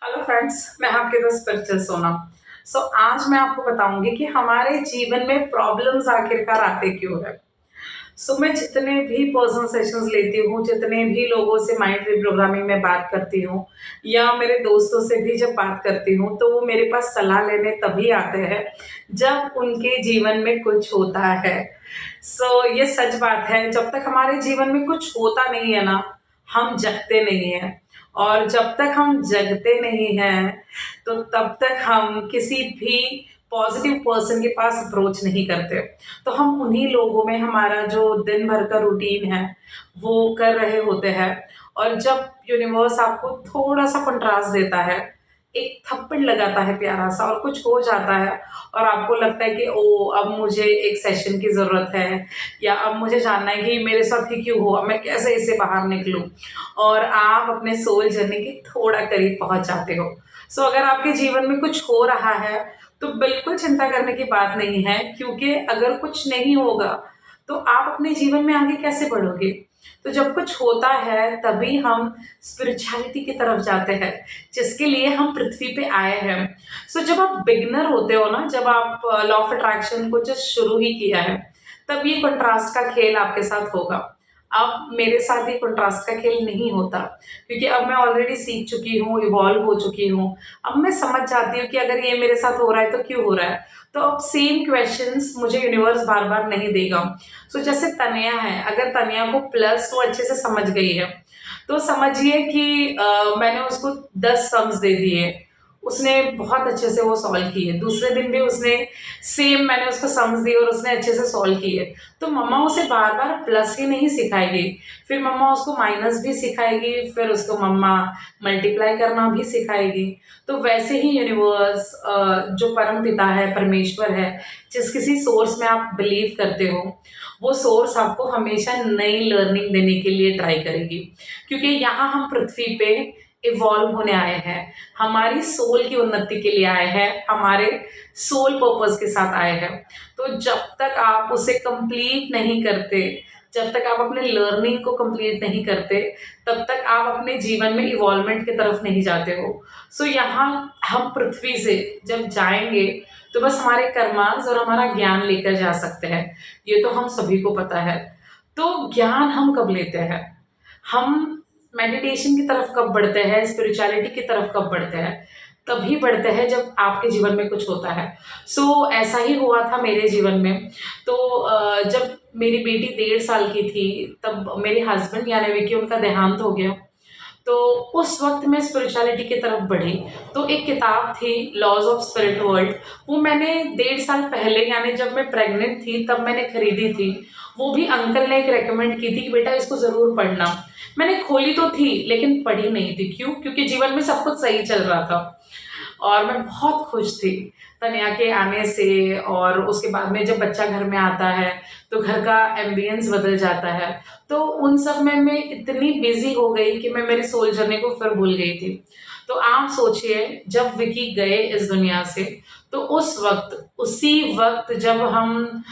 Hello friends, मैं आपके दोस्त स्पिरिचुअल सोना। आज मैं आपको बताऊंगी कि हमारे जीवन में प्रॉब्लम्स आखिरकार आते क्यों है। मैं जितने भी पर्सनल सेशंस लेती हूँ, जितने भी लोगों से माइंड रिप्रोग्रामिंग में बात करती हूँ या मेरे दोस्तों से भी जब बात करती हूँ, तो वो मेरे पास सलाह लेने तभी आते हैं जब उनके जीवन में कुछ होता है। ये सच बात है, जब तक हमारे जीवन में कुछ होता नहीं है ना, हम जगते नहीं हैं। और जब तक हम जगते नहीं हैं, तो तब तक हम किसी भी पॉजिटिव पर्सन के पास अप्रोच नहीं करते। तो हम उन्हीं लोगों में हमारा जो दिन भर का रूटीन है, वो कर रहे होते हैं। और जब यूनिवर्स आपको थोड़ा-सा कंट्रास्ट देता है, एक थप्पड़ लगाता है प्यारा-सा और कुछ हो जाता है और आपको लगता है कि ओह! अब मुझे एक सेशन की ज़रूरत है या अब मुझे जानना है कि मेरे साथ ये क्यों हुआ? मैं कैसे इससे बाहर निकलूँ? और आप अपने सोल जर्नी के थोड़ा करीब पहुँच जाते हो। अगर आपके जीवन में कुछ हो रहा है, तो बिल्कुल चिंता करने की बात नहीं है, क्योंकि अगर कुछ नहीं होगा, तो आप अपने जीवन में आगे कैसे बढ़ोगे? तो जब कुछ होता है, तभी हम स्पिरिचुअलिटी की तरफ जाते हैं, जिसके लिए हम पृथ्वी पे आए हैं। जब आप बिगिनर होते हो ना, जब आप लॉ ऑफ अट्रैक्शन को जस्ट शुरू ही किया है, तब ये कंट्रास्ट का खेल आपके साथ होगा। अब मेरे साथ ये कंट्रास्ट का खेल नहीं होता, क्योंकि अब मैं ऑलरेडी सीख चुकी हूँ, इवॉल्व हो चुकी हूँ। अब मैं समझ जाती हूँ कि अगर ये मेरे साथ हो रहा है तो क्यों हो रहा है। तो अब सेम क्वेश्चंस मुझे यूनिवर्स बार-बार नहीं देगा। जैसे तन्या है, अगर तन्या को प्लस वो अच्छे से समझ गई है, तो समझिए कि मैंने उसको 10 सम्स दे दिए। उसने बहुत अच्छे से वो सॉल्व किए। दूसरे दिन भी उसने सेम मैंने उसको सम्स दिए और उसने अच्छे से सॉल्व किए। तो मम्मा उसे बार-बार प्लस ही नहीं सिखाएगी, फिर मम्मा उसको माइनस भी सिखाएगी, फिर उसको मम्मा मल्टीप्लाई करना भी सिखाएगी। तो वैसे ही यूनिवर्स जो परमपिता है, परमेश्वर है, जिस किसी सोर्स में आप बिलीव करते हो, वो सोर्स आपको हमेशा नई लर्निंग देने के लिए ट्राई करेगी। क्योंकि यहाँ हम पृथ्वी पे इवॉल्व होने आए हैं, हमारी सोल की उन्नति के लिए आए हैं, हमारे सोल पर्पस के साथ आए हैं। तो जब तक आप उसे कंप्लीट नहीं करते, जब तक आप अपने लर्निंग को कंप्लीट नहीं करते, तब तक आप अपने जीवन में इवॉल्वमेंट की तरफ नहीं जाते हो। यहाँ हम पृथ्वी से जब जाएँगे, तो बस हमारे कर्मास और हमारा ज्ञान लेकर जा सकते हैं। ये तो हम सभी को पता है। तो ज्ञान हम कब लेते हैं? हम मेडिटेशन की तरफ कब बढ़ते हैं, स्पिरिचुअलिटी की तरफ कब बढ़ते हैं? तभी बढ़ते हैं जब आपके जीवन में कुछ होता है। ऐसा ही हुआ था मेरे जीवन में। जब मेरी बेटी 1.5 साल की थी, तब मेरे हस्बैंड यानी विकी, उनका देहांत हो गया। तो उस वक़्त मैं स्पिरिचुअलिटी की तरफ बढ़ी। तो एक किताब थी लॉज़ ऑफ स्पिरिट वर्ल्ड, वो मैंने 1.5 साल पहले यानी जब मैं प्रेग्नेंट थी तब मैंने खरीदी थी। वो भी अंकल ने एक रिकमेंड की थी कि बेटा इसको ज़रूर पढ़ना। मैंने खोली तो थी लेकिन पढ़ी नहीं थी। क्यों? क्योंकि जीवन में सब कुछ सही चल रहा था और मैं बहुत खुश थी तनिया के आने से। और उसके बाद में जब बच्चा घर में आता है, तो घर का एम्बियंस बदल जाता है। तो उन सब में मैं इतनी बिज़ी हो गई कि मैं मेरे सोल जर्नी को फिर भूल गई थी। तो आप सोचिए, जब विकी गए इस दुनिया से, तो उस वक़्त, उसी वक़्त जब हम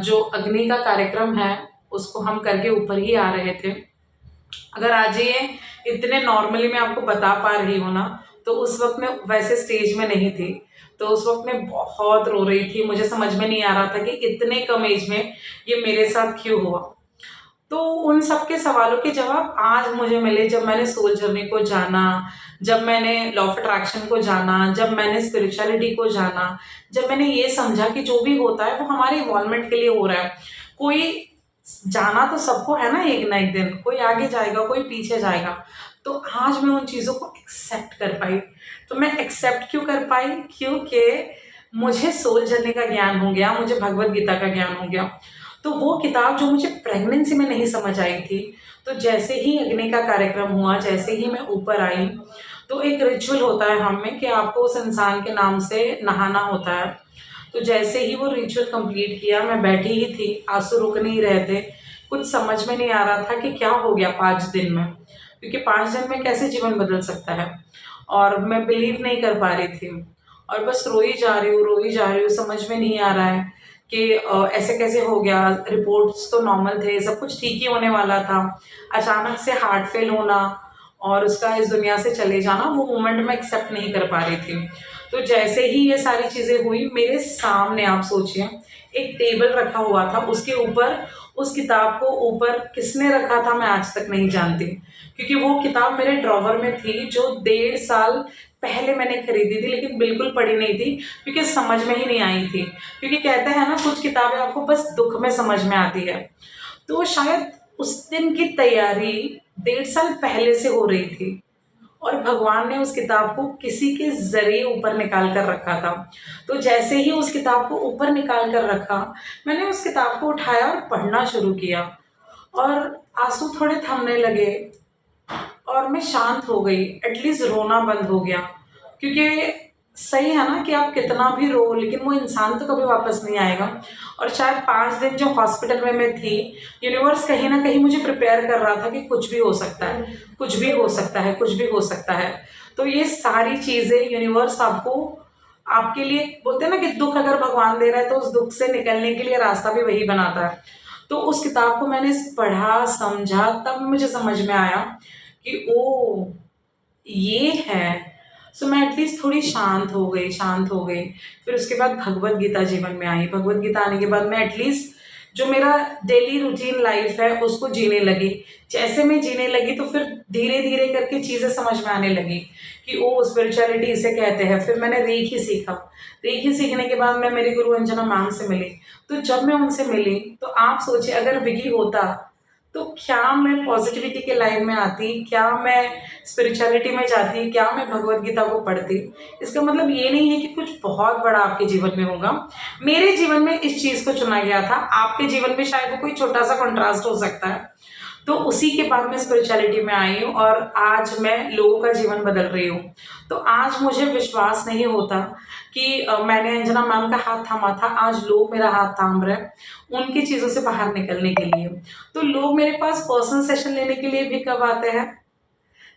जो अग्नि का कार्यक्रम है, उसको हम करके ऊपर ही आ रहे थे। अगर आज ये इतने नॉर्मली मैं आपको बता पा रही हूँ ना, तो उस वक़्त मैं वैसे स्टेज में नहीं थी। तो उस वक़्त मैं बहुत रो रही थी, मुझे समझ में नहीं आ रहा था कि इतने कम एज में ये मेरे साथ क्यों हुआ। तो उन सब के सवालों के जवाब आज मुझे मिले जब मैंने सोल जर्नी को जाना, जब मैंने लॉ ऑफ अट्रैक्शन को जाना, जब मैंने स्पिरिचुअलिटी को जाना, जब मैंने ये समझा कि जो भी होता है वो हमारे इवॉल्वमेंट के लिए हो रहा है। कोई जाना तो सबको है ना एक ना एक दिन, कोई आगे जाएगा, कोई पीछे जाएगा। तो आज मैं उन चीज़ों को एक्सेप्ट कर पाई। तो मैं एक्सेप्ट क्यों कर पाई? क्योंकि मुझे सोल जर्नी का ज्ञान हो गया, मुझे भगवद गीता का ज्ञान हो गया। तो वो किताब जो मुझे प्रेगनेंसी में नहीं समझ आई थी, तो जैसे ही अग्नि का कार्यक्रम हुआ, जैसे ही मैं ऊपर आई, तो एक रिचुअल होता है हम में कि आपको उस इंसान के नाम से नहाना होता है। तो जैसे ही वो रिचुअल कंप्लीट किया, मैं बैठी ही थी, आंसू रुक नहीं रहे थे। कुछ समझ में नहीं आ रहा था कि क्या हो गया 5 दिन में, क्योंकि 5 दिन में कैसे जीवन बदल सकता है। और मैं बिलीव नहीं कर पा रही थी और बस रोई जा रही हूँ, रोई जा रही हूँ, समझ में नहीं आ रहा है कि ऐसे कैसे हो गया। रिपोर्ट्स तो नॉर्मल थे, सब कुछ ठीक ही होने वाला था। अचानक से हार्ट फेल होना और उसका इस दुनिया से चले जाना, वो मोमेंट मैं एक्सेप्ट नहीं कर पा रही थी। तो जैसे ही ये सारी चीज़ें हुई, मेरे सामने आप सोचिए एक टेबल रखा हुआ था, उसके ऊपर उस किताब को ऊपर किसने रखा था मैं आज तक नहीं जानती, क्योंकि वो किताब मेरे ड्रॉवर में थी जो 1.5 साल पहले मैंने खरीदी थी, लेकिन बिल्कुल पढ़ी नहीं थी क्योंकि समझ में ही नहीं आई थी। क्योंकि कहते हैं ना, कुछ किताबें आपको बस दुख में समझ में आती है। तो शायद उस दिन की तैयारी 1.5 साल पहले से हो रही थी और भगवान ने उस किताब को किसी के ज़रिए ऊपर निकाल कर रखा था। तो जैसे ही उस किताब को ऊपर निकाल कर रखा, मैंने उस किताब को उठाया और पढ़ना शुरू किया और आँसू थोड़े थमने लगे और मैं शांत हो गई, एटलीस्ट रोना बंद हो गया। क्योंकि सही है ना कि आप कितना भी रो, लेकिन वो इंसान तो कभी वापस नहीं आएगा। और शायद 5 दिन जो हॉस्पिटल में मैं थी, यूनिवर्स कहीं न कहीं मुझे प्रिपेयर कर रहा था कि कुछ भी हो सकता है, कुछ भी हो सकता है, कुछ भी हो सकता है। तो ये सारी चीज़ें यूनिवर्स आपको, आपके लिए, बोलते हैं ना कि दुःख अगर भगवान दे रहा है तो उस दुःख से निकलने के लिए रास्ता भी वही बनाता है। तो उस किताब को मैंने पढ़ा, समझा, तब मुझे समझ में आया कि ओह! ये है। सो मैं एटलीस्ट थोड़ी शांत हो गई, शांत हो गई। फिर उसके बाद भगवद गीता जीवन में आई। भगवद गीता आने के बाद मैं एटलीस्ट जो मेरा डेली रूटीन लाइफ़ है उसको जीने लगी। जैसे मैं जीने लगी तो फिर धीरे-धीरे करके चीज़ें समझ में आने लगी कि ओह! स्पिरिचुअलिटी इसे कहते हैं। फिर मैंने रेकी सीखा। रेकी सीखने के बाद मैं मेरी गुरु अंजना मैम से मिली। तो जब मैं उनसे मिली तो आप सोचिए, अगर विकी होता तो क्या मैं पॉजिटिविटी के लाइन में आती, क्या मैं स्पिरिचुअलिटी में जाती, क्या मैं भगवद गीता को पढ़ती। इसका मतलब ये नहीं है कि कुछ बहुत बड़ा आपके जीवन में होगा। मेरे जीवन में इस चीज़ को चुना गया था, आपके जीवन में शायद वो कोई छोटा-सा कॉन्ट्रास्ट हो सकता है। तो उसी के बाद मैं स्पिरिचुअलिटी में आई हूँ और आज मैं लोगों का जीवन बदल रही हूँ। तो आज मुझे विश्वास नहीं होता कि मैंने अंजना मैम का हाथ थामा था, आज लोग मेरा हाथ थाम रहे हैं, उनकी चीज़ों से बाहर निकलने के लिए। तो लोग मेरे पास पर्सनल सेशन लेने के लिए भी कब आते हैं?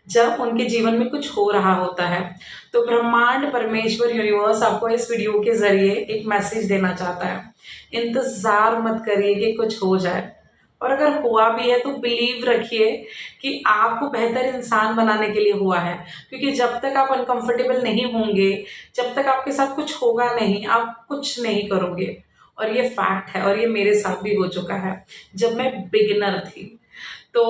जब उनके जीवन में कुछ हो रहा होता है। तो ब्रह्मांड, परमेश्वर, यूनिवर्स आपको इस वीडियो के ज़रिए एक मैसेज देना चाहता है। इंतज़ार मत करिए कि कुछ हो जाए, और अगर हुआ भी है तो बिलीव रखिए कि आपको बेहतर इंसान बनाने के लिए हुआ है। क्योंकि जब तक आप अनकंफर्टेबल नहीं होंगे, जब तक आपके साथ कुछ होगा नहीं, आप कुछ नहीं करोगे। और ये फैक्ट है और ये मेरे साथ भी हो चुका है, जब मैं बिगिनर थी। तो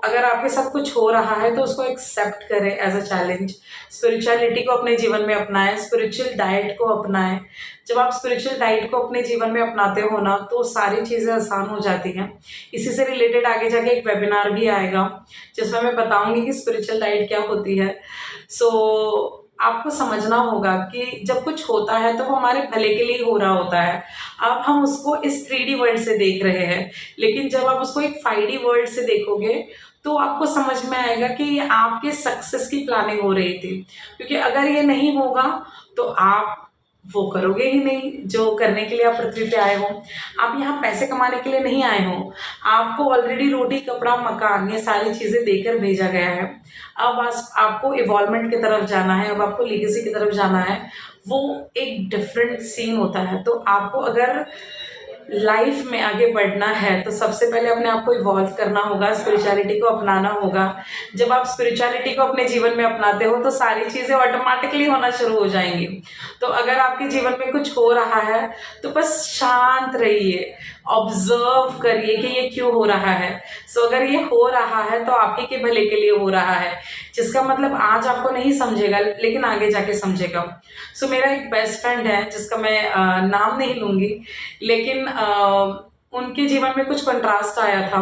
अगर आपके साथ कुछ हो रहा है तो उसको एक्सेप्ट करें एज अ चैलेंज। स्पिरिचुअलिटी को अपने जीवन में अपनाएं, स्पिरिचुअल डाइट को अपनाएं। जब आप स्पिरिचुअल डाइट को अपने जीवन में अपनाते हो ना, तो सारी चीज़ें आसान हो जाती हैं। इसी से रिलेटेड आगे जाके एक वेबिनार भी आएगा जिसमें मैं बताऊंगी कि स्पिरिचुअल डाइट क्या होती है। सो आपको समझना होगा कि जब कुछ होता है तो वो हमारे भले के लिए हो रहा होता है। अब हम उसको इस 3D वर्ल्ड से देख रहे हैं, लेकिन जब आप उसको एक 5D वर्ल्ड से देखोगे तो आपको समझ में आएगा कि ये आपके सक्सेस की प्लानिंग हो रही थी। क्योंकि अगर ये नहीं होगा तो आप वो करोगे ही नहीं जो करने के लिए आप पृथ्वी पे आए हो। आप यहाँ पैसे कमाने के लिए नहीं आए हो। आपको ऑलरेडी रोटी, कपड़ा, मकान, ये सारी चीज़ें देकर भेजा गया है। अब बस आपको इवॉल्वमेंट की तरफ जाना है, अब आपको लीगेसी की तरफ जाना है। वो एक डिफरेंट सीन होता है। तो आपको अगर लाइफ में आगे बढ़ना है तो सबसे पहले अपने आप को इवॉल्व करना होगा, स्पिरिचुअलिटी को अपनाना होगा। जब आप स्पिरिचुअलिटी को अपने जीवन में अपनाते हो तो सारी चीज़ें ऑटोमेटिकली होना शुरू हो जाएंगी। तो अगर आपके जीवन में कुछ हो रहा है तो बस शांत रहिए, ऑब्जर्व करिए कि ये क्यों हो रहा है। सो अगर ये हो रहा है तो आप ही के भले के लिए हो रहा है, जिसका मतलब आज आपको नहीं समझेगा लेकिन आगे जाके समझेगा। सो मेरा एक बेस्ट फ्रेंड है जिसका मैं नाम नहीं लूँगी, लेकिन उनके जीवन में कुछ कंट्रास्ट आया था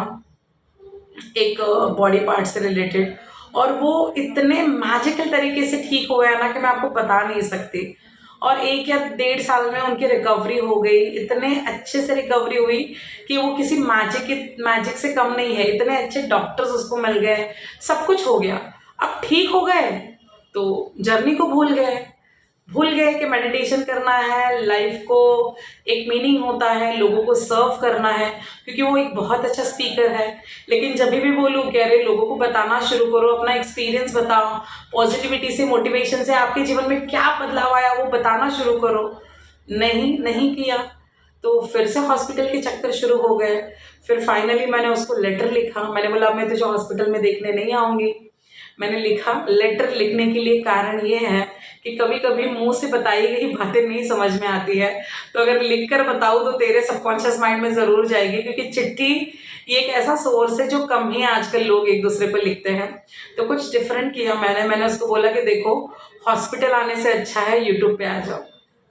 एक बॉडी पार्ट से रिलेटेड, और वो इतने मैजिकल तरीके से ठीक हो गया ना कि मैं आपको बता नहीं सकती। और 1 या 1.5 साल में उनकी रिकवरी हो गई, इतने अच्छे से रिकवरी हुई कि वो किसी मैजिक से कम नहीं है। इतने अच्छे डॉक्टर्स उसको मिल गए, सब कुछ हो गया। अब ठीक हो गए तो जर्नी को भूल गए कि मेडिटेशन करना है, लाइफ को एक मीनिंग होता है, लोगों को सर्व करना है। क्योंकि वो एक बहुत अच्छा स्पीकर है, लेकिन जब भी बोलूँ कि अरे लोगों को बताना शुरू करो, अपना एक्सपीरियंस बताओ, पॉजिटिविटी से, मोटिवेशन से आपके जीवन में क्या बदलाव आया वो बताना शुरू करो, नहीं किया। तो फिर से हॉस्पिटल के चक्कर शुरू हो गए। फिर फाइनली मैंने उसको लेटर लिखा, मैंने बोला मैं तुझे हॉस्पिटल में देखने नहीं आऊँगी, मैंने लिखा। लेटर लिखने के लिए कारण ये है कि कभी कभी मुंह से बताई गई बातें नहीं समझ में आती है, तो अगर लिख कर बताऊँ तो तेरे सबकॉन्शियस माइंड में ज़रूर जाएगी, क्योंकि चिट्ठी ये एक ऐसा सोर्स है जो कम ही आजकल लोग एक दूसरे पर लिखते हैं। तो कुछ डिफरेंट किया मैंने उसको बोला कि देखो, हॉस्पिटल आने से अच्छा है यूट्यूब पे आ जाओ,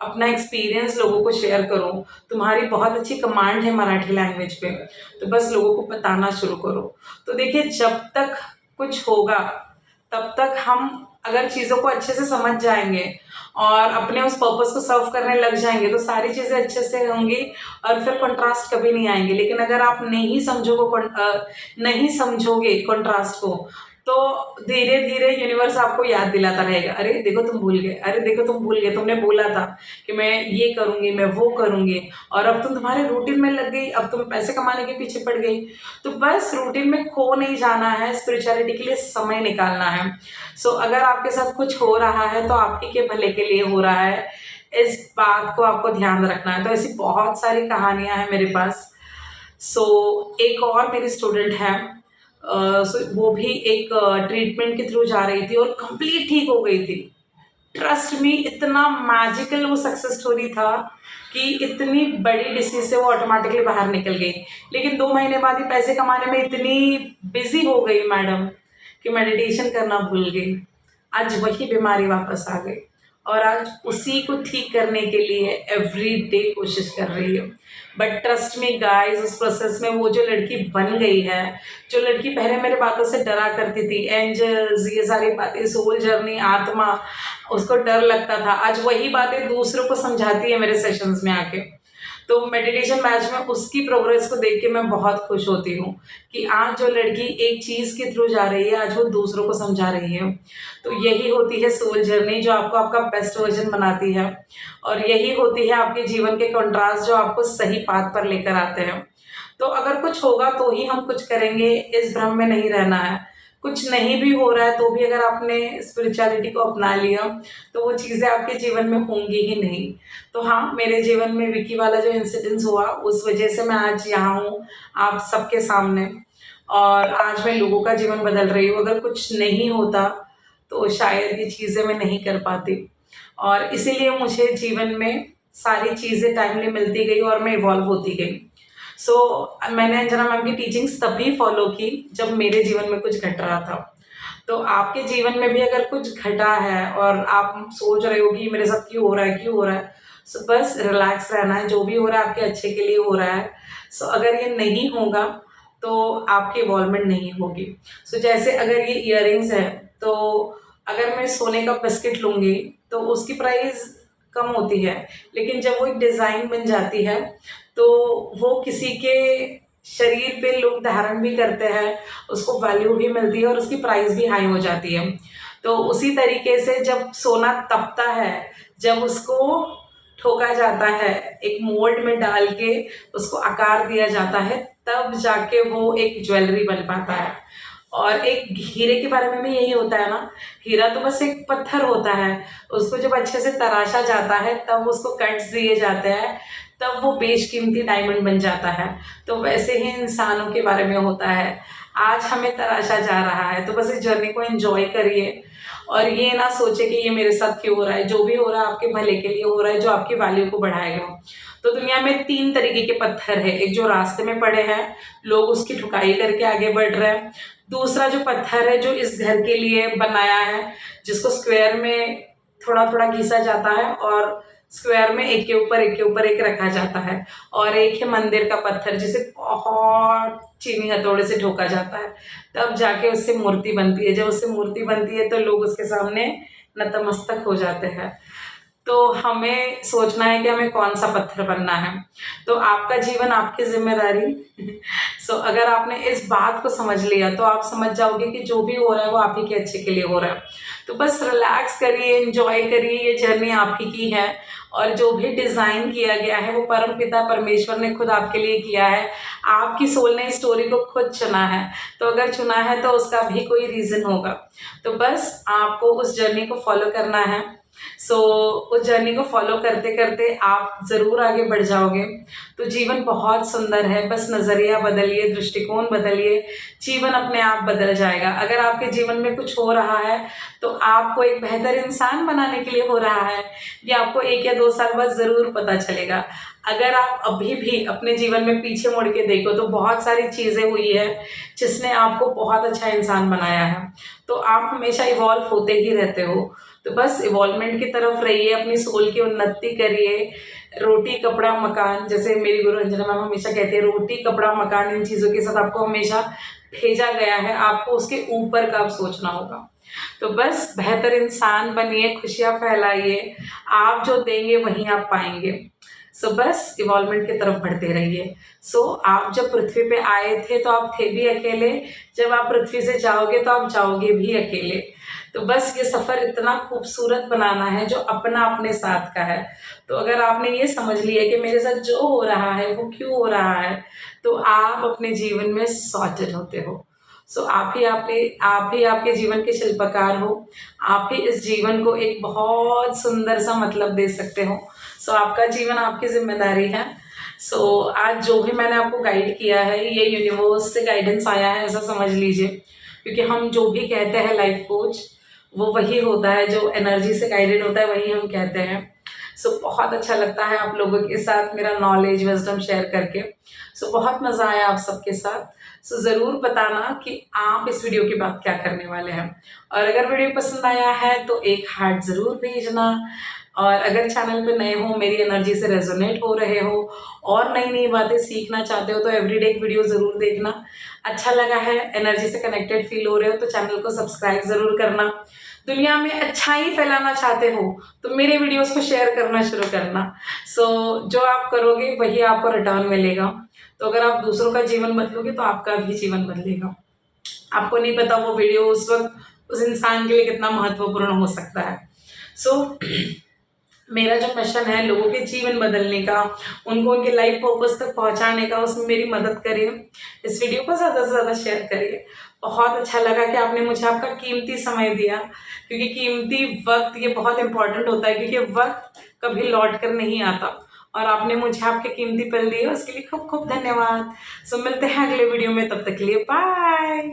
अपना एक्सपीरियंस लोगों को शेयर करो। तुम्हारी बहुत अच्छी कमांड है मराठी लैंग्वेज पे, तो बस लोगों को बताना शुरू करो। तो देखिए, जब तक कुछ होगा तब तक हम अगर चीज़ों को अच्छे से समझ जाएंगे और अपने उस पर्पस को सर्व करने लग जाएंगे तो सारी चीज़ें अच्छे से होंगी और फिर कंट्रास्ट कभी नहीं आएंगे। लेकिन अगर आप नहीं समझोगे कंट्रास्ट को, तो धीरे धीरे यूनिवर्स आपको याद दिलाता रहेगा, अरे देखो तुम भूल गए, अरे देखो तुम भूल गए, तुमने बोला था कि मैं ये करूँगी, मैं वो करूँगी, और अब तुम तुम्हारे रूटीन में लग गई, अब तुम पैसे कमाने के पीछे पड़ गई। तो बस रूटीन में खो नहीं जाना है, स्पिरिचुअलिटी के लिए समय निकालना है। सो अगर आपके साथ कुछ हो रहा है तो आप ही के भले के लिए हो रहा है, इस बात को आपको ध्यान रखना है। तो ऐसी बहुत सारी कहानियाँ हैं मेरे पास। सो एक और मेरी स्टूडेंट है, वो भी एक ट्रीटमेंट के थ्रू जा रही थी और कंप्लीट ठीक हो गई थी। ट्रस्ट मी, इतना मैजिकल वो सक्सेस स्टोरी था कि इतनी बड़ी डिसीज से वो ऑटोमेटिकली बाहर निकल गई। लेकिन 2 महीने बाद ही पैसे कमाने में इतनी बिजी हो गई मैडम कि मेडिटेशन करना भूल गई। आज वही बीमारी वापस आ गई और आज उसी को ठीक करने के लिए एवरी डे कोशिश कर रही है। बट ट्रस्ट मी गाइस, उस प्रोसेस में वो जो लड़की बन गई है, जो लड़की पहले मेरे बातों से डरा करती थी, एंजल्स, ये सारी बातें, सोल जर्नी, आत्मा, उसको डर लगता था, आज वही बातें दूसरों को समझाती है मेरे सेशंस में आके। तो मेडिटेशन बैच में उसकी प्रोग्रेस को देख के मैं बहुत खुश होती हूँ कि आज जो लड़की एक चीज़ के थ्रू जा रही है, आज वो दूसरों को समझा रही है। तो यही होती है सोल जर्नी, जो आपको आपका बेस्ट वर्जन बनाती है, और यही होती है आपके जीवन के कंट्रास्ट जो आपको सही पाथ पर लेकर आते हैं। तो अगर कुछ होगा तो ही हम कुछ करेंगे, इस भ्रम में नहीं रहना है। कुछ नहीं भी हो रहा है तो भी अगर आपने स्पिरिचुअलिटी को अपना लिया तो वो चीज़ें आपके जीवन में होंगी ही नहीं। तो हाँ, मेरे जीवन में विकी वाला जो इंसिडेंस हुआ, उस वजह से मैं आज यहाँ हूँ आप सबके सामने, और आज मैं लोगों का जीवन बदल रही हूँ। अगर कुछ नहीं होता तो शायद ये चीज़ें मैं नहीं कर पाती, और इसीलिए मुझे जीवन में सारी चीज़ें टाइमली मिलती गई और मैं इवॉल्व होती गई। सो मैंने अंजना मैम की टीचिंग्स तभी फॉलो की जब मेरे जीवन में कुछ घट रहा था। तो आपके जीवन में भी अगर कुछ घटा है और आप सोच रहे हो कि मेरे साथ क्यों हो रहा है, क्यों हो रहा है, सो बस रिलैक्स रहना है। जो भी हो रहा है आपके अच्छे के लिए हो रहा है। सो अगर ये नहीं होगा तो आपकी इवॉल्वमेंट नहीं होगी। सो जैसे अगर ये इयररिंग्स है, तो अगर मैं सोने का बिस्किट लूँगी तो उसकी प्राइस कम होती है, लेकिन जब वो एक डिज़ाइन बन जाती है तो वो किसी के शरीर पे लोग धारण भी करते हैं, उसको वैल्यू भी मिलती है और उसकी प्राइस भी हाई हो जाती है। तो उसी तरीके से जब सोना तपता है, जब उसको ठोका जाता है, एक मोल्ड में डाल के उसको आकार दिया जाता है, तब जाके वो एक ज्वेलरी बन पाता है। और एक हीरे के बारे में भी यही होता है ना, हीरा तो बस एक पत्थर होता है, उसको जब अच्छे से तराशा जाता है, तब उसको कट्स दिए जाते हैं, तब वो बेशकीमती डायमंड बन जाता है। तो वैसे ही इंसानों के बारे में होता है। आज हमें तराशा जा रहा है तो बस इस जर्नी को एंजॉय करिए, और ये ना सोचे कि ये मेरे साथ क्यों हो रहा है। जो भी हो रहा है आपके भले के लिए हो रहा है, जो आपकी वैल्यू को बढ़ाएगा। तो दुनिया में 3 तरीके के पत्थर है। एक जो रास्ते में पड़े हैं, लोग उसकी ठुकाई करके आगे बढ़ रहे हैं। दूसरा जो पत्थर है, जो इस घर के लिए बनाया है, जिसको स्क्वायर में थोड़ा थोड़ा घिसा जाता है और स्क्वायर में एक के ऊपर एक के ऊपर एक रखा जाता है। और एक है मंदिर का पत्थर, जिसे बहुत चीनी हथौड़े से ठोका जाता है, तब जाके उससे मूर्ति बनती है। जब उससे मूर्ति बनती है तो लोग उसके सामने नतमस्तक हो जाते हैं। तो हमें सोचना है कि हमें कौन सा पत्थर बनना है। तो आपका जीवन आपकी जिम्मेदारी। सो अगर आपने इस बात को समझ लिया तो आप समझ जाओगे कि जो भी हो रहा है वो आप ही के अच्छे के लिए हो रहा है। तो बस रिलैक्स करिए, एंजॉय करिए, ये जर्नी आप ही की है और जो भी डिज़ाइन किया गया है वो परमपिता परमेश्वर ने खुद आपके लिए किया है। आपकी सोल ने इस स्टोरी को खुद चुना है, तो अगर चुना है तो उसका भी कोई रीज़न होगा। तो बस आपको उस जर्नी को फॉलो करना है। उस जर्नी को फॉलो करते करते आप ज़रूर आगे बढ़ जाओगे। तो जीवन बहुत सुंदर है, बस नज़रिया बदलिए, दृष्टिकोण बदलिए, जीवन अपने आप बदल जाएगा। अगर आपके जीवन में कुछ हो रहा है तो आपको एक बेहतर इंसान बनाने के लिए हो रहा है, ये आपको 1 या 2 साल बाद ज़रूर पता चलेगा। अगर आप अभी भी अपने जीवन में पीछे मुड़ के देखो तो बहुत सारी चीज़ें हुई है जिसने आपको बहुत अच्छा इंसान बनाया है। तो आप हमेशा इवॉल्व होते ही रहते हो। तो बस इवॉल्वमेंट की तरफ रहिए, अपनी सोल की उन्नति करिए। रोटी कपड़ा मकान, जैसे मेरी गुरु अंजना मैम हमेशा कहते हैं, रोटी कपड़ा मकान इन चीज़ों के साथ आपको हमेशा भेजा गया है, आपको उसके ऊपर का अब सोचना होगा। तो बस बेहतर इंसान बनिए, खुशियाँ फैलाइए, आप जो देंगे वहीं आप पाएंगे। बस इवॉल्वमेंट की तरफ बढ़ते रहिए। आप जब पृथ्वी पे आए थे तो आप थे भी अकेले, जब आप पृथ्वी से जाओगे तो आप जाओगे भी अकेले। तो बस ये सफ़र इतना खूबसूरत बनाना है जो अपना अपने साथ का है। तो अगर आपने ये समझ लिया कि मेरे साथ जो हो रहा है वो क्यों हो रहा है, तो आप अपने जीवन में सॉर्टेड होते हो। आप ही आपके जीवन के शिल्पकार हो। आप ही इस जीवन को एक बहुत सुंदर सा मतलब दे सकते हो। आपका जीवन आपकी ज़िम्मेदारी है। आज जो भी मैंने आपको गाइड किया है ये यूनिवर्स से गाइडेंस आया है, ऐसा समझ लीजिए। क्योंकि हम जो भी कहते हैं लाइफ कोच, वो वही होता है जो एनर्जी से गाइडेड होता है, वही हम कहते हैं। बहुत अच्छा लगता है आप लोगों के साथ मेरा नॉलेज विजडम शेयर करके। बहुत मज़ा आया आप सबके साथ। ज़रूर बताना कि आप इस वीडियो की बात क्या करने वाले हैं। और अगर वीडियो पसंद आया है तो एक हार्ट ज़रूर भेजना। और अगर चैनल पे नए हो, मेरी एनर्जी से रेजोनेट हो रहे हो और नई नई बातें सीखना चाहते हो तो एवरीडे एक वीडियो ज़रूर देखना। अच्छा लगा है, एनर्जी से कनेक्टेड फील हो रहे हो तो चैनल को सब्सक्राइब ज़रूर करना। दुनिया में अच्छाई फैलाना चाहते हो तो मेरे वीडियोस को शेयर करना शुरू करना। जो आप करोगे वही आपको रिटर्न मिलेगा। तो अगर आप दूसरों का जीवन बदलोगे तो आपका भी जीवन बदलेगा। आपको नहीं पता वो वीडियो उस वक्त उस इंसान के लिए कितना महत्वपूर्ण हो सकता है। मेरा जो मिशन है लोगों के जीवन बदलने का, उनको उनके लाइफ पर्पस तक पहुंचाने का, उसमें मेरी मदद करिए। इस वीडियो को ज़्यादा से ज़्यादा शेयर करिए। बहुत अच्छा लगा कि आपने मुझे आपका कीमती समय दिया, क्योंकि कीमती वक्त ये बहुत इंपॉर्टेंट होता है, क्योंकि वक्त कभी लौट कर नहीं आता। और आपने मुझे आपके कीमती पल दिए, उसके लिए खूब खूब धन्यवाद। मिलते हैं अगले वीडियो में, तब तक के लिए बाय।